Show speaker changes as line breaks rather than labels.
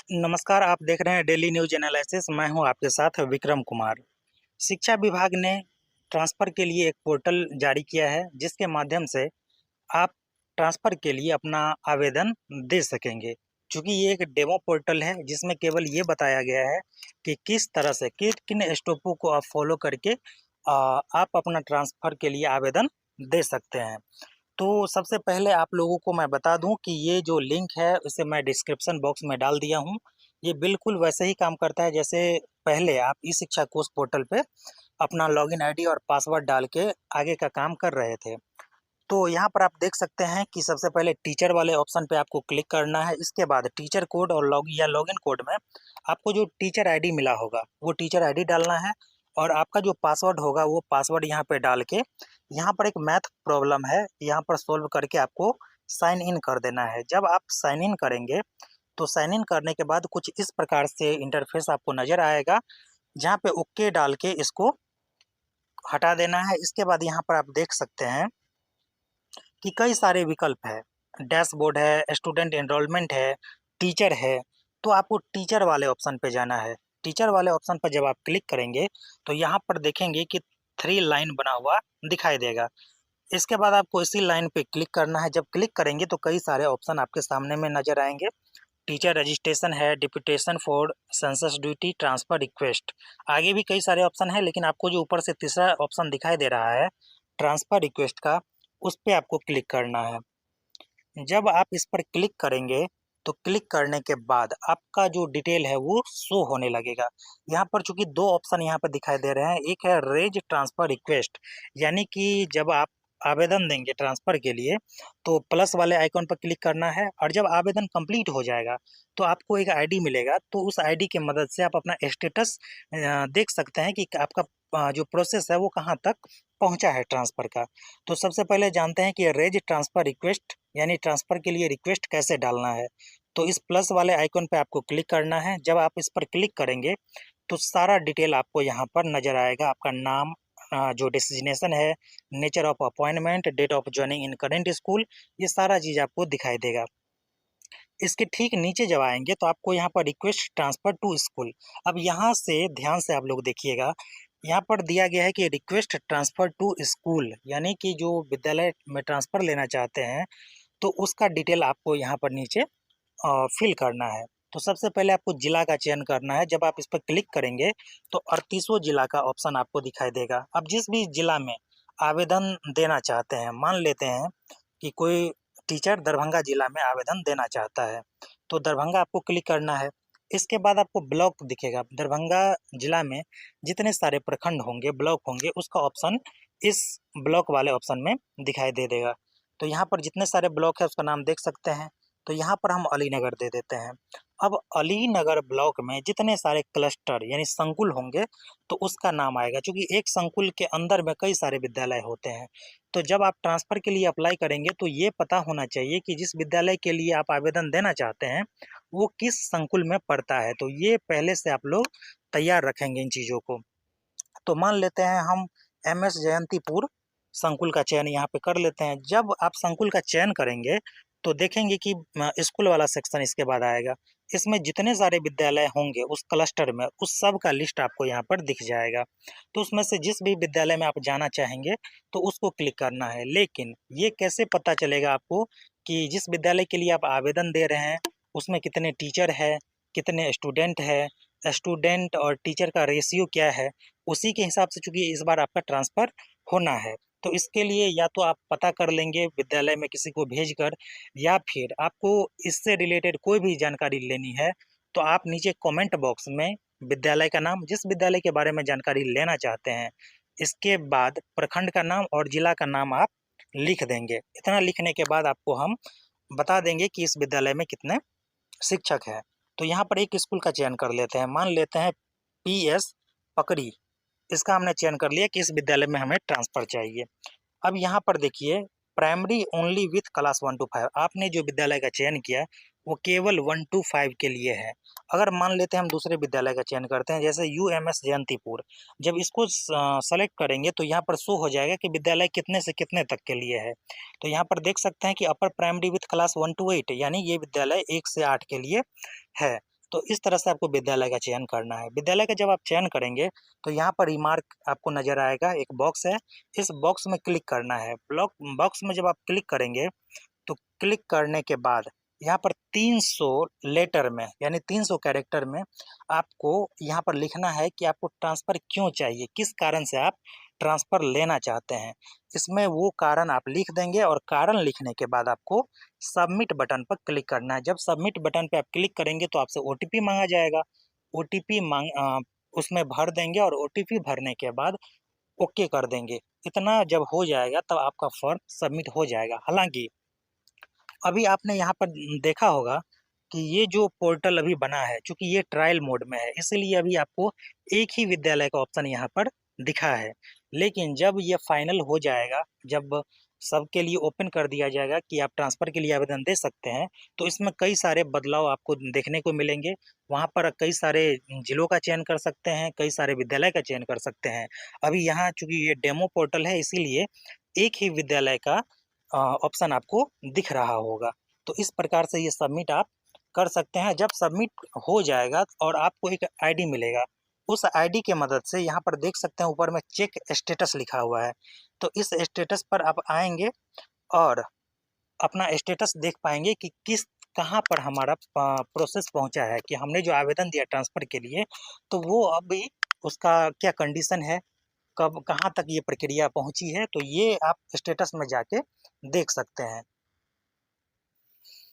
नमस्कार, आप देख रहे हैं डेली न्यूज एनालिसिस। मैं हूं आपके साथ विक्रम कुमार। शिक्षा विभाग ने ट्रांसफ़र के लिए एक पोर्टल जारी किया है, जिसके माध्यम से आप ट्रांसफ़र के लिए अपना आवेदन दे सकेंगे। चूँकि ये एक डेमो पोर्टल है, जिसमें केवल ये बताया गया है कि किस तरह से किन स्टेपों को आप फॉलो करके आप अपना ट्रांसफ़र के लिए आवेदन दे सकते हैं। तो सबसे पहले आप लोगों को मैं बता दूं कि ये जो लिंक है उसे मैं डिस्क्रिप्शन बॉक्स में डाल दिया हूं। ये बिल्कुल वैसे ही काम करता है जैसे पहले आप ई शिक्षा कोष पोर्टल पे अपना लॉगिन आईडी और पासवर्ड डाल के आगे का काम कर रहे थे। तो यहाँ पर आप देख सकते हैं कि सबसे पहले टीचर वाले ऑप्शन पे आपको क्लिक करना है। इसके बाद टीचर कोड और लॉगिन कोड में आपको जो टीचर आईडी मिला होगा वो टीचर आईडी डालना है, और आपका जो पासवर्ड होगा वो पासवर्ड यहाँ पे डाल के यहाँ पर एक मैथ प्रॉब्लम है, यहाँ पर सोल्व करके आपको साइन इन कर देना है। जब आप साइन इन करेंगे तो साइन इन करने के बाद कुछ इस प्रकार से इंटरफेस आपको नज़र आएगा, जहाँ पे ओके डाल के इसको हटा देना है। इसके बाद यहाँ पर आप देख सकते हैं कि कई सारे विकल्प है, डैशबोर्ड है, स्टूडेंट एनरोलमेंट है, टीचर है। तो आपको टीचर वाले ऑप्शन पे जाना है। टीचर वाले ऑप्शन पर जब आप क्लिक करेंगे तो यहाँ पर देखेंगे कि 3 लाइन बना हुआ दिखाई देगा। इसके बाद आपको इसी लाइन पे क्लिक करना है। जब क्लिक करेंगे तो कई सारे ऑप्शन आपके सामने में नज़र आएंगे। टीचर रजिस्ट्रेशन है, deputation for census duty, transfer request, आगे भी कई सारे ऑप्शन हैं, लेकिन आपको जो ऊपर से तीसरा ऑप्शन दिखाई दे रहा है ट्रांसफ़र रिक्वेस्ट का, उस पे आपको क्लिक करना है। जब आप इस पर क्लिक करेंगे तो क्लिक करने के बाद आपका जो डिटेल है वो शो होने लगेगा। यहाँ पर चूंकि दो ऑप्शन यहाँ पर दिखाई दे रहे हैं, एक है रेज ट्रांसफ़र रिक्वेस्ट, यानी कि जब आप आवेदन देंगे ट्रांसफ़र के लिए तो प्लस वाले आइकॉन पर क्लिक करना है, और जब आवेदन कंप्लीट हो जाएगा तो आपको एक आईडी मिलेगा। तो उस आईडी की मदद से आप अपना स्टेटस देख सकते हैं कि आपका जो प्रोसेस है वो कहाँ तक पहुँचा है ट्रांसफ़र का। तो सबसे पहले जानते हैं कि रेज ट्रांसफ़र रिक्वेस्ट यानी ट्रांसफ़र के लिए रिक्वेस्ट कैसे डालना है। तो इस प्लस वाले आइकॉन पे आपको क्लिक करना है। जब आप इस पर क्लिक करेंगे तो सारा डिटेल आपको यहाँ पर नज़र आएगा। आपका नाम, जो डेजिग्नेशन है, nature of appointment, date of joining in current school, ये सारा चीज़ आपको दिखाई देगा। इसके ठीक नीचे जब आएंगे तो आपको यहाँ पर रिक्वेस्ट ट्रांसफ़र टू स्कूल। अब यहाँ से ध्यान से आप लोग देखिएगा, यहाँ पर दिया गया है कि रिक्वेस्ट ट्रांसफ़र टू स्कूल, यानी कि जो विद्यालय में ट्रांसफ़र लेना चाहते हैं तो उसका डिटेल आपको यहाँ पर नीचे फिल करना है। तो सबसे पहले आपको जिला का चयन करना है। जब आप इस पर क्लिक करेंगे तो 38वां जिला का ऑप्शन आपको दिखाई देगा। अब जिस भी जिला में आवेदन देना चाहते हैं, मान लेते हैं कि कोई टीचर दरभंगा जिला में आवेदन देना चाहता है, तो दरभंगा आपको क्लिक करना है। इसके बाद आपको ब्लॉक दिखेगा। दरभंगा जिला में जितने सारे प्रखंड होंगे, ब्लॉक होंगे, उसका ऑप्शन इस ब्लॉक वाले ऑप्शन में दिखाई दे देगा। तो यहाँ पर जितने सारे ब्लॉक है उसका नाम देख सकते हैं। तो यहाँ पर हम अलीनगर दे देते हैं। अब अलीनगर ब्लॉक में जितने सारे क्लस्टर यानी संकुल होंगे तो उसका नाम आएगा, क्योंकि एक संकुल के अंदर में कई सारे विद्यालय होते हैं। तो जब आप ट्रांसफ़र के लिए अप्लाई करेंगे तो ये पता होना चाहिए कि जिस विद्यालय के लिए आप आवेदन देना चाहते हैं वो किस संकुल में पड़ता है। तो ये पहले से आप लोग तैयार रखेंगे इन चीज़ों को। तो मान लेते हैं हम एमएस जयंतीपुर संकुल का चयन यहाँ पे कर लेते हैं। जब आप संकुल का चयन करेंगे तो देखेंगे कि स्कूल वाला सेक्शन इसके बाद आएगा। इसमें जितने सारे विद्यालय होंगे उस क्लस्टर में, उस सब का लिस्ट आपको यहाँ पर दिख जाएगा। तो उसमें से जिस भी विद्यालय में आप जाना चाहेंगे तो उसको क्लिक करना है। लेकिन ये कैसे पता चलेगा आपको कि जिस विद्यालय के लिए आप आवेदन दे रहे हैं उसमें कितने टीचर है, कितने स्टूडेंट है, स्टूडेंट और टीचर का रेशियो क्या है, उसी के हिसाब से चूँकि इस बार आपका ट्रांसफ़र होना है। तो इसके लिए या तो आप पता कर लेंगे विद्यालय में किसी को भेजकर, या फिर आपको इससे रिलेटेड कोई भी जानकारी लेनी है तो आप नीचे कमेंट बॉक्स में विद्यालय का नाम, जिस विद्यालय के बारे में जानकारी लेना चाहते हैं, इसके बाद प्रखंड का नाम और जिला का नाम आप लिख देंगे। इतना लिखने के बाद आपको हम बता देंगे कि इस विद्यालय में कितने शिक्षक हैं। तो यहाँ पर एक स्कूल का चयन कर लेते हैं। मान लेते हैं पीएस पकड़ी, इसका हमने चयन कर लिया कि इस विद्यालय में हमें ट्रांसफ़र चाहिए। अब यहाँ पर देखिए, primary only with class 1 to 5, आपने जो विद्यालय का चयन किया वो केवल 1 to 5 के लिए है। अगर मान लेते हैं हम दूसरे विद्यालय का चयन करते हैं, जैसे यूएमएस जयंतीपुर, जब इसको सेलेक्ट करेंगे तो यहाँ पर शो हो जाएगा कि विद्यालय कितने से कितने तक के लिए है। तो यहाँ पर देख सकते हैं कि upper primary with class 1 to 8, यानी ये विद्यालय 1 से 8 के लिए है। तो इस तरह से आपको विद्यालय का चयन करना है। विद्यालय का जब आप चयन करेंगे तो यहाँ पर रिमार्क आपको नज़र आएगा, एक बॉक्स है, इस बॉक्स में क्लिक करना है। बॉक्स में जब आप क्लिक करेंगे तो क्लिक करने के बाद यहाँ पर 300 लेटर में यानी 300 कैरेक्टर में आपको यहाँ पर लिखना है कि आपको ट्रांसफ़र क्यों चाहिए, किस कारण से आप ट्रांसफ़र लेना चाहते हैं। इसमें वो कारण आप लिख देंगे और कारण लिखने के बाद आपको सबमिट बटन पर क्लिक करना है। जब सबमिट बटन पे आप क्लिक करेंगे तो आपसे ओटीपी माँगा जाएगा। ओटीपी उसमें भर देंगे और ओटीपी भरने के बाद ओके कर देंगे। इतना जब हो जाएगा तब आपका फॉर्म सबमिट हो जाएगा। हालाँकि अभी आपने यहाँ पर देखा होगा कि ये जो पोर्टल अभी बना है, चूँकि ये ट्रायल मोड में है, इसीलिए अभी आपको एक ही विद्यालय का ऑप्शन यहाँ पर दिखा है। लेकिन जब ये फाइनल हो जाएगा, जब सबके लिए ओपन कर दिया जाएगा कि आप ट्रांसफ़र के लिए आवेदन दे सकते हैं, तो इसमें कई सारे बदलाव आपको देखने को मिलेंगे। वहाँ पर कई सारे जिलों का चयन कर सकते हैं, कई सारे विद्यालय का चयन कर सकते हैं। अभी यहाँ चूँकि ये डेमो पोर्टल है, इसीलिए एक ही विद्यालय का ऑप्शन आपको दिख रहा होगा। तो इस प्रकार से ये सबमिट आप कर सकते हैं। जब सबमिट हो जाएगा और आपको एक आईडी मिलेगा, उस आईडी के मदद से यहाँ पर देख सकते हैं ऊपर में चेक स्टेटस लिखा हुआ है। तो इस स्टेटस पर आप आएँगे और अपना स्टेटस देख पाएँगे कि कहाँ पर हमारा प्रोसेस पहुँचा है, कि हमने जो आवेदन दिया ट्रांसफ़र के लिए, तो वो अभी उसका क्या कंडीशन है, कब कहाँ तक ये प्रक्रिया पहुँची है, तो ये आप स्टेटस में जाके देख सकते हैं।